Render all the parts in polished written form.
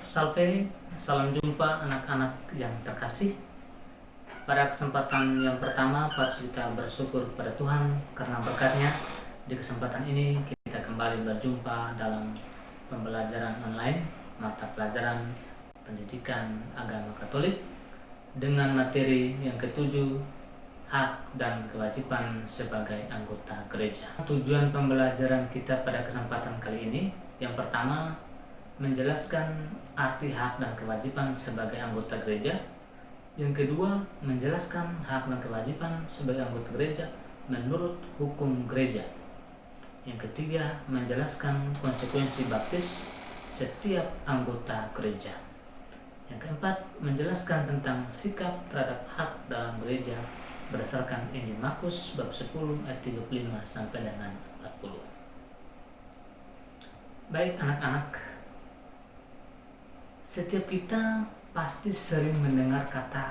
Salve, salam jumpa anak-anak yang terkasih. Pada kesempatan yang pertama, patut kita bersyukur kepada Tuhan karena berkat-Nya. Di kesempatan ini kita kembali berjumpa dalam pembelajaran online mata pelajaran pendidikan agama Katolik dengan materi yang ketujuh, hak dan kewajiban sebagai anggota gereja. Tujuan pembelajaran kita pada kesempatan kali ini, yang pertama, menjelaskan arti hak dan kewajiban sebagai anggota gereja. Yang kedua, menjelaskan hak dan kewajiban sebagai anggota gereja menurut hukum gereja. Yang ketiga, menjelaskan konsekuensi baptis setiap anggota gereja. Yang keempat, menjelaskan tentang sikap terhadap hak dalam gereja berdasarkan Injil Markus bab 10 ayat 35 sampai dengan 40. Baik anak-anak, setiap kita pasti sering mendengar kata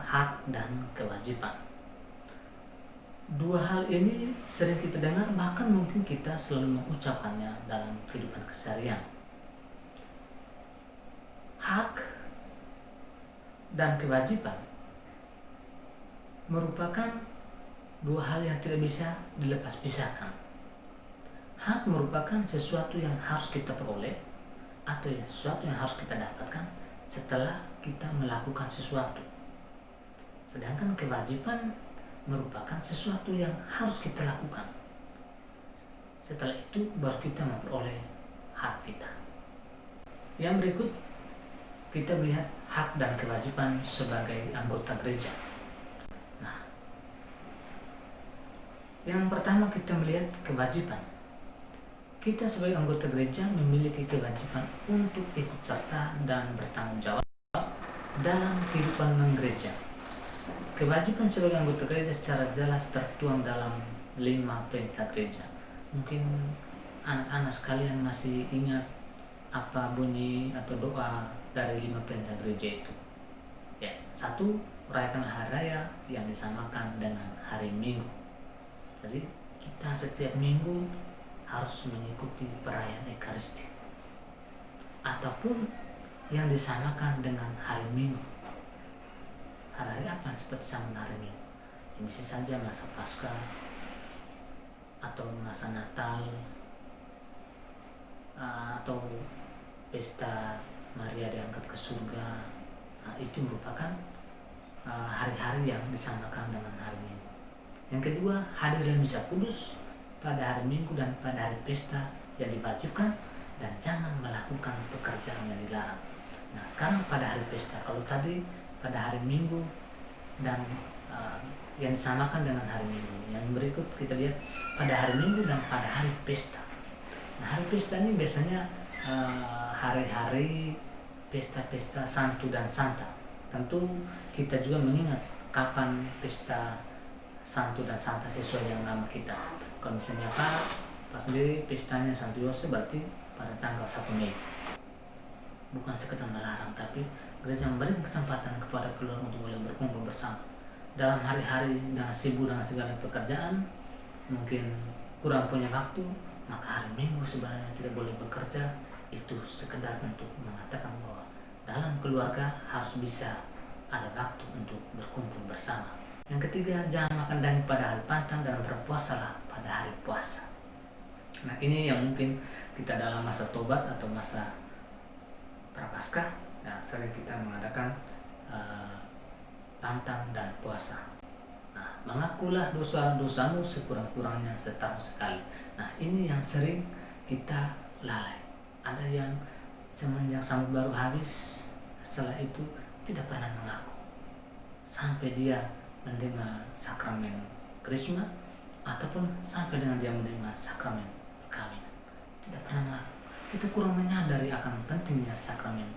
hak dan kewajiban. Dua hal ini sering kita dengar, bahkan mungkin kita selalu mengucapkannya dalam kehidupan keseharian. Hak dan kewajiban merupakan dua hal yang tidak bisa dilepas-pisahkan. Hak merupakan sesuatu yang harus kita peroleh atau sesuatu yang harus kita dapatkan setelah kita melakukan sesuatu. Sedangkan kewajiban merupakan sesuatu yang harus kita lakukan. Setelah itu baru kita memperoleh hak kita. Yang berikut kita melihat hak dan kewajiban sebagai anggota gereja. Nah, yang pertama kita melihat kewajiban. Kita sebagai anggota gereja memiliki kewajiban untuk ikut serta dan bertanggung jawab dalam kehidupan gereja. Kewajiban sebagai anggota gereja secara jelas tertuang dalam 5 perintah gereja. Mungkin anak-anak sekalian masih ingat apa bunyi atau doa dari 5 perintah gereja itu. Ya, 1, rayakan hari raya yang disamakan dengan hari Minggu. Jadi kita setiap minggu harus mengikuti perayaan Ekaristi ataupun yang disamakan dengan hari Minggu. Hari apa seperti sama hari Minggu? Ya, bisa saja masa Paskah atau masa Natal atau pesta Maria diangkat ke surga. Itu merupakan hari-hari yang disamakan dengan hari Minggu. Yang kedua, hadir dalam misa kudus pada hari Minggu dan pada hari pesta yang diwajibkan, dan jangan melakukan pekerjaan yang dilarang. Nah, sekarang pada hari pesta, kalau tadi pada hari Minggu dan yang disamakan dengan hari Minggu. Yang berikut kita lihat pada hari Minggu dan pada hari pesta. Nah, hari pesta ini biasanya hari-hari pesta-pesta santu dan santa. Tentu kita juga mengingat kapan pesta santu dan santa sesuai dengan nama kita. Kalau misalnya Pak sendiri pestanya Santo Yosef, berarti pada tanggal 1 Mei. Bukan sekedar melarang, tapi gereja memberikan kesempatan kepada keluarga untuk boleh berkumpul bersama. Dalam hari-hari dengan sibuk dengan segala pekerjaan, mungkin kurang punya waktu, maka hari Minggu sebenarnya tidak boleh bekerja. Itu sekedar untuk mengatakan bahwa dalam keluarga harus bisa ada waktu untuk berkumpul bersama. Yang ketiga, jangan makan daging pada hari Pantang dan berpuasalah pada hari puasa. Nah, ini yang mungkin kita dalam masa tobat atau masa prapaskah, ya, sering kita mengadakan pantang dan puasa. Nah, mengakulah dosa-dosamu sekurang-kurangnya setahun sekali. Nah, ini yang sering kita lalai. Ada yang semenjak sambut baru habis, setelah itu tidak pernah mengaku sampai dia menerima sakramen Krisma ataupun sampai dengan dia menerima sakramen perkawinan. Tidak pernah mengaku. Kita kurang menyadari akan pentingnya sakramen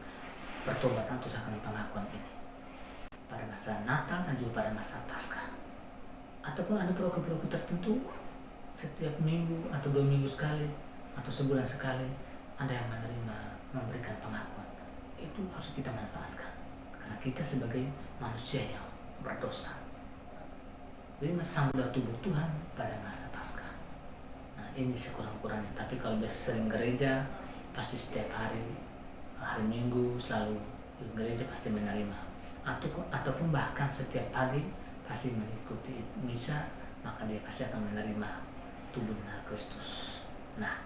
pertobatan atau sakramen pengakuan ini pada masa Natal dan juga pada masa Paskah. Ataupun ada program-program tertentu setiap minggu atau 2 minggu sekali atau sebulan sekali ada yang memberikan pengakuan. Itu harus kita manfaatkan karena kita sebagai manusia yang berdosa. Jadi sambutlah tubuh Tuhan pada masa Paskah. Nah, ini sekurang-kurangnya. Tapi kalau biasa sering gereja, pasti setiap hari hari Minggu selalu ke gereja pasti menerima, ataupun bahkan setiap pagi pasti mengikuti misa, maka dia pasti akan menerima tubuh benar Kristus. Nah,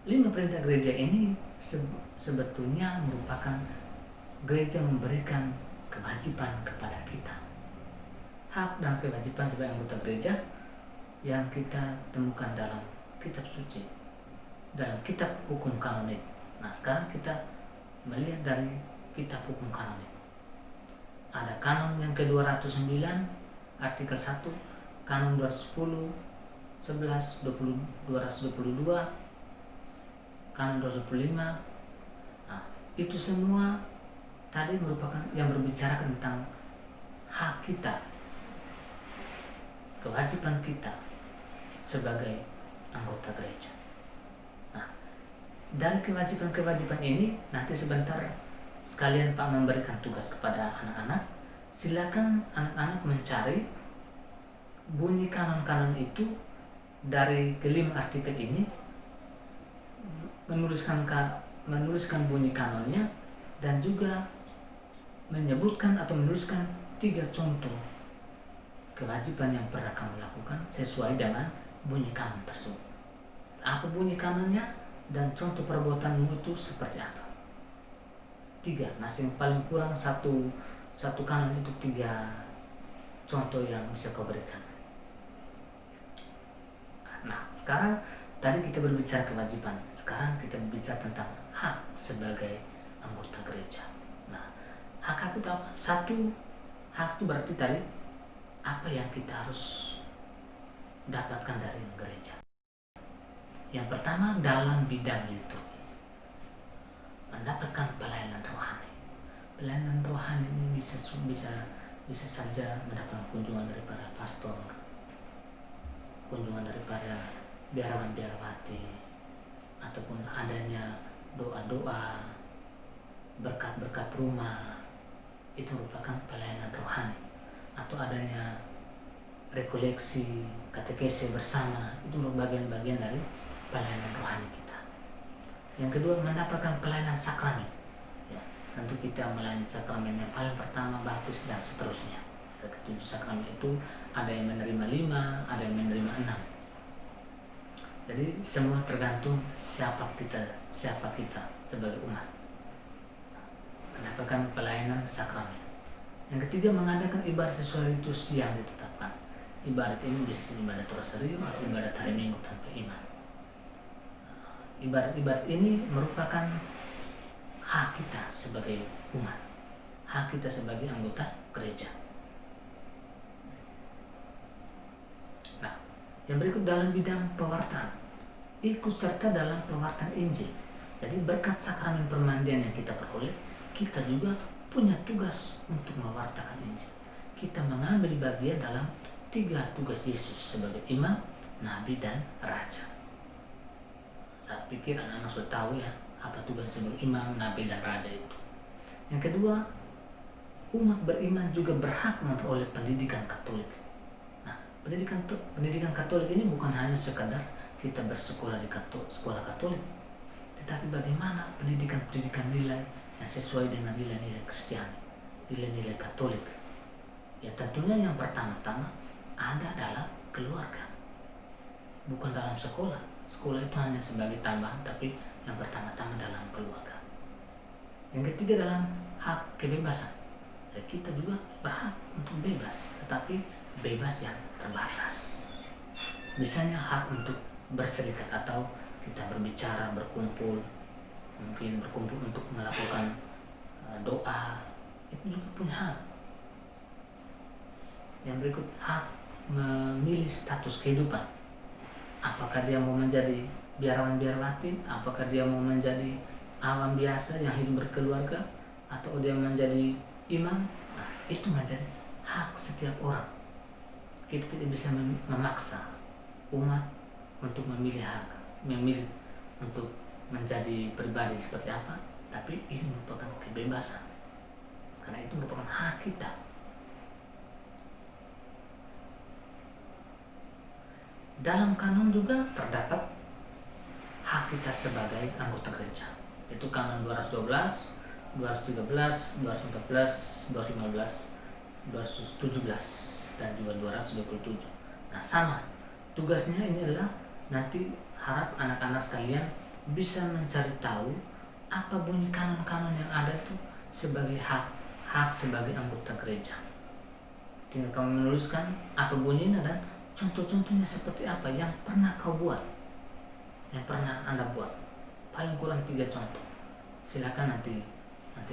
5 perintah gereja ini sebetulnya merupakan gereja memberikan kewajiban kepada kita, hak dan kewajiban sebagai anggota gereja yang kita temukan dalam kitab suci, dalam kitab hukum kanonik. Nah, sekarang kita melihat dari kitab hukum kanonik. Ada kanon yang ke-209 artikel 1, kanon 210, 11, 20, 222, kanon 225. Nah, itu semua tadi merupakan yang berbicara tentang hak kita, kewajiban kita sebagai anggota gereja. Nah, dari kewajiban-kewajiban ini nanti sebentar sekalian Pak memberikan tugas kepada anak-anak. Silakan anak-anak mencari bunyi kanon-kanon itu dari kelima artikel ini, menuliskan bunyi kanonnya, dan juga menyebutkan atau menuliskan 3 contoh kewajiban yang pernah kamu lakukan sesuai dengan bunyi kanon tersebut. Apa bunyi kanonnya dan contoh perbuatanmu itu seperti apa? 3, masih paling kurang satu kanon itu 3 contoh yang bisa kau berikan. Nah, sekarang tadi kita berbicara kewajiban, sekarang kita berbicara tentang hak sebagai anggota gereja. Nah, hak itu apa? 1, hak itu berarti tadi apa yang kita harus dapatkan dari gereja. Yang pertama, dalam bidang liturgi, mendapatkan pelayanan rohani. Pelayanan rohani ini bisa saja mendapatkan kunjungan daripada pastor, kunjungan daripada biarawan-biarawati, ataupun adanya doa-doa, berkat-berkat rumah, itu merupakan pelayanan rohani. Atau adanya rekoleksi, katekesi bersama, itu merupakan bagian-bagian dari pelayanan rohani kita. Yang kedua, mendapatkan pelayanan sakramen. Ya, tentu kita melayani sakramen yang paling pertama baptis dan seterusnya. Ke-7 sakramen itu ada yang menerima 5, ada yang menerima 6. Jadi semua tergantung siapa kita sebagai umat. Kenapa kan pelayanan sakramen. Yang ketiga, mengadakan ibadat sesuai ritus yang ditetapkan. Ibadat ini bisa ibadat rosario atau ibadat hari Minggu tanpa imam. Ibadat-ibadat ini merupakan hak kita sebagai umat, hak kita sebagai anggota gereja. Nah, yang berikut dalam bidang pewartaan, ikut serta dalam pewartaan Injil. Jadi berkat sakramen permandian yang kita peroleh, kita juga punya tugas untuk mewartakan Injil. Kita mengambil bagian dalam 3 tugas Yesus sebagai imam, nabi, dan raja. Saya pikir anak-anak sudah tahu ya apa tugas sebagai imam, nabi, dan raja itu. Yang kedua, umat beriman juga berhak memperoleh pendidikan Katolik. Nah, pendidikan Katolik ini bukan hanya sekadar kita bersekolah di sekolah Katolik, tetapi bagaimana pendidikan nilai yang sesuai dengan nilai-nilai Kristiani, nilai-nilai Katolik. Ya, tentunya yang pertama-tama ada dalam keluarga, bukan dalam sekolah. Sekolah itu hanya sebagai tambahan, tapi yang pertama-tama dalam keluarga. Yang ketiga, dalam hak kebebasan. Ya, kita juga berhak untuk bebas, tetapi bebas yang terbatas. Misalnya hak untuk berserikat atau kita berbicara, berkumpul, mungkin berkumpul untuk melakukan doa, itu juga punya hak. Yang berikut, hak memilih status kehidupan. Apakah dia mau menjadi biarawan-biarawati, apakah dia mau menjadi awam biasa yang hidup berkeluarga, atau dia menjadi imam. Nah, itu menjadi hak setiap orang. Kita tidak bisa memaksa umat untuk memilih untuk menjadi pribadi seperti apa, tapi ini merupakan kebebasan, karena itu merupakan hak kita. Dalam kanon juga terdapat hak kita sebagai anggota gereja. Itu Kanon 212, 213, 214, 215, 217 dan juga 227. Nah, sama tugasnya ini adalah nanti harap anak-anak sekalian bisa mencari tahu apa bunyi kanon-kanon yang ada tuh sebagai hak sebagai anggota gereja. Tinggal kamu menuliskan apa bunyinya dan contoh-contohnya seperti apa yang pernah kau buat, yang pernah Anda buat. Paling kurang 3 contoh. Silakan nanti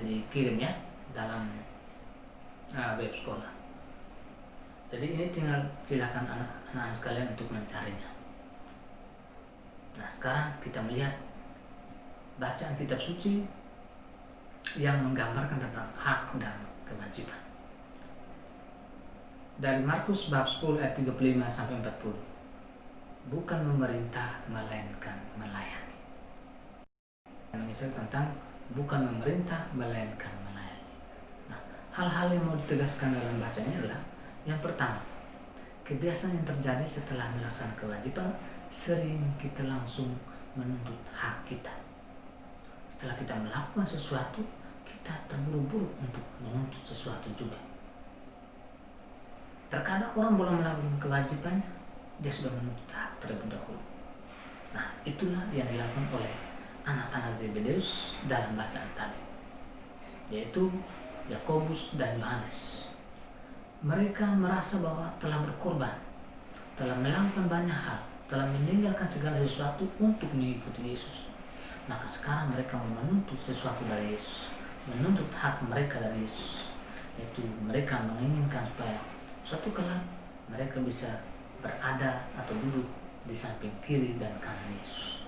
dikirim ya dalam web sekolah. Jadi ini tinggal silakan anak-anak sekalian untuk mencarinya. Nah, sekarang kita melihat bacaan kitab suci yang menggambarkan tentang hak dan kewajiban. Dari Markus bab 10 ayat 35 sampai 40. Bukan memerintah melainkan melayani. Mengisahkan tentang bukan memerintah melainkan melayani. Nah, hal-hal yang mau ditegaskan dalam bacanya adalah yang pertama, kebiasaan yang terjadi setelah melaksanakan kewajiban sering kita langsung menuntut hak kita. Setelah kita melakukan sesuatu, kita terburu-buru untuk menuntut sesuatu juga. Terkadang orang belum melakukan kewajibannya, dia sudah menuntut hak terlebih dahulu. Nah, itulah yang dilakukan oleh anak-anak Zebedeus dalam bacaan tadi, yaitu Yakobus dan Yohanes. Mereka merasa bahwa telah berkorban, telah melakukan banyak hal, telah meninggalkan segala sesuatu untuk mengikuti Yesus. Maka sekarang mereka menuntut sesuatu dari Yesus, menuntut hak mereka dari Yesus, yaitu mereka menginginkan supaya suatu kelak mereka bisa berada atau duduk di samping kiri dan kanan Yesus.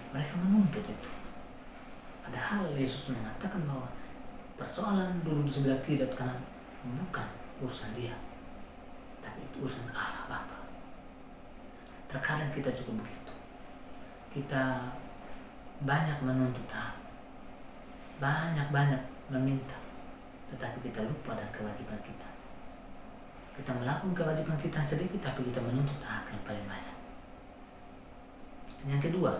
Mereka menuntut itu. Padahal Yesus mengatakan bahwa persoalan duduk di sebelah kiri dan kanan bukan urusan dia, tapi itu urusan Allah Bapa. Terkadang kita juga begitu. Kita banyak menuntut hak, banyak meminta, tetapi kita lupa dengan kewajiban kita. Kita melakukan kewajiban kita sedikit, tapi kita menuntut hak yang paling banyak. Yang kedua,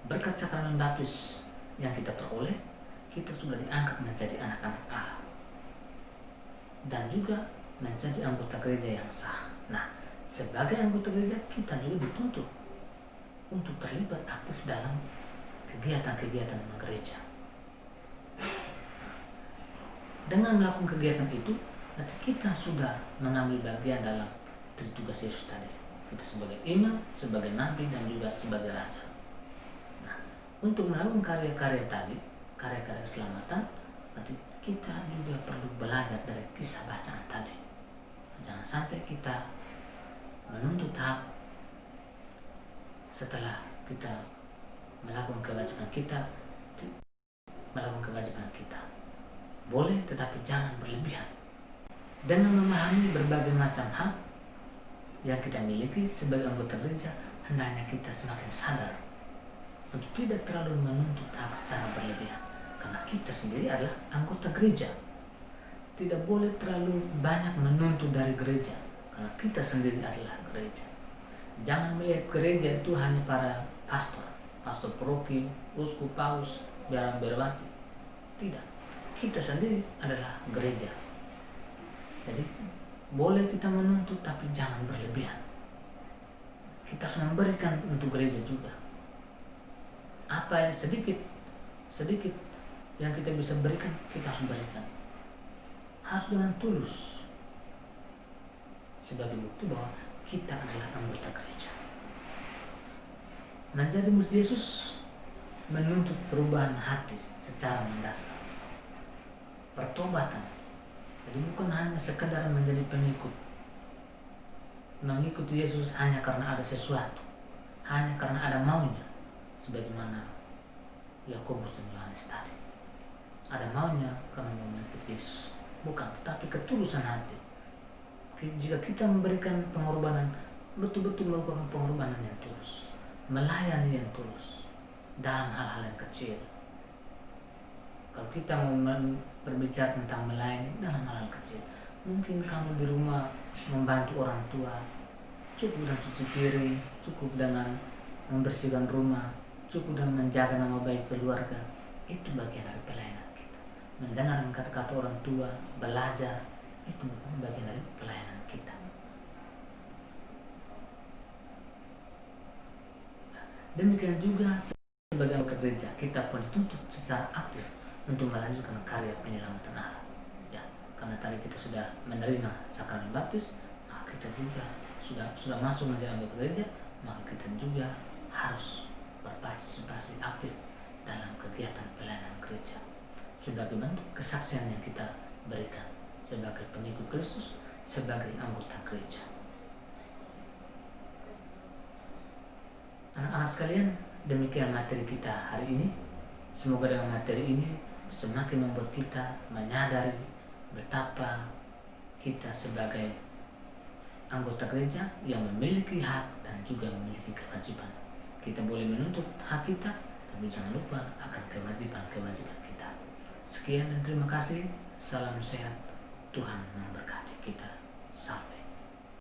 berkat sakramen baptis yang kita peroleh, kita sudah diangkat menjadi anak-anak Allah dan juga menjadi anggota gereja yang sah. Nah, sebagai anggota gereja kita juga dituntut untuk terlibat aktif dalam kegiatan-kegiatan gereja. Dengan melakukan kegiatan itu, nanti kita sudah mengambil bagian dalam tugas Yesus tadi. Kita sebagai imam, sebagai nabi, dan juga sebagai raja. Nah, untuk melakukan karya-karya tadi, karya-karya keselamatan, nanti kita juga perlu belajar dari kisah bacaan tadi. Jangan sampai kita menuntut hak setelah kita melakukan kewajiban kita, boleh tetapi jangan berlebihan. Dengan memahami berbagai macam hak yang kita miliki sebagai anggota gereja, hendaknya kita semakin sadar untuk tidak terlalu menuntut hak secara berlebihan. Karena kita sendiri adalah anggota gereja. Tidak boleh terlalu banyak menuntut dari gereja, karena kita sendiri adalah gereja. Jangan melihat gereja itu hanya para pastor paroki, uskup, paus, biara berbati. Tidak, kita sendiri adalah gereja. Jadi boleh kita menuntut, tapi jangan berlebihan. Kita harus memberikan untuk gereja juga. Apa yang sedikit yang kita bisa berikan, kita harus berikan. Harus dengan tulus. Sebagai bukti bahwa kita adalah anggota gereja. Menjadi murid Yesus menuntut perubahan hati secara mendasar. Pertobatan. Jadi bukan hanya sekedar menjadi pengikut. Mengikuti Yesus hanya karena ada sesuatu. Hanya karena ada maunya. Sebagaimana Yakobus dan Yohanes tadi. Ada maunya karena mau mengikuti Yesus. Bukan, tetapi ketulusan hati. Jika kita memberikan pengorbanan, betul-betul merupakan pengorbanan yang tulus. Melayani yang tulus. Dalam hal-hal yang kecil. Kalau kita mau berbicara tentang melayani dalam hal-hal kecil, mungkin kamu di rumah membantu orang tua, cukup dengan cuci piring, cukup dengan membersihkan rumah, cukup dengan menjaga nama baik keluarga, itu bagian dari pelayanan kita. Mendengarkan kata-kata orang tua, belajar, itu bagian dari pelayanan kita. Demikian juga sebagai anggota gereja, kita pun dituntut secara aktif untuk melanjutkan karya penyelamatan Allah. Ya, karena tadi kita sudah menerima sakramen baptis, maka kita juga sudah masuk menjadi anggota gereja, maka kita juga harus berpartisipasi aktif dalam kegiatan pelayanan gereja sebagai bentuk kesaksian yang kita berikan sebagai pengikut Kristus, sebagai anggota gereja. Anak-anak sekalian, demikian materi kita hari ini. Semoga dengan materi ini semakin membuat kita menyadari betapa kita sebagai anggota gereja yang memiliki hak dan juga memiliki kewajiban. Kita boleh menuntut hak kita, tapi jangan lupa akan kewajiban-kewajiban kita. Sekian dan terima kasih. Salam sehat. Tuhan memberkati kita.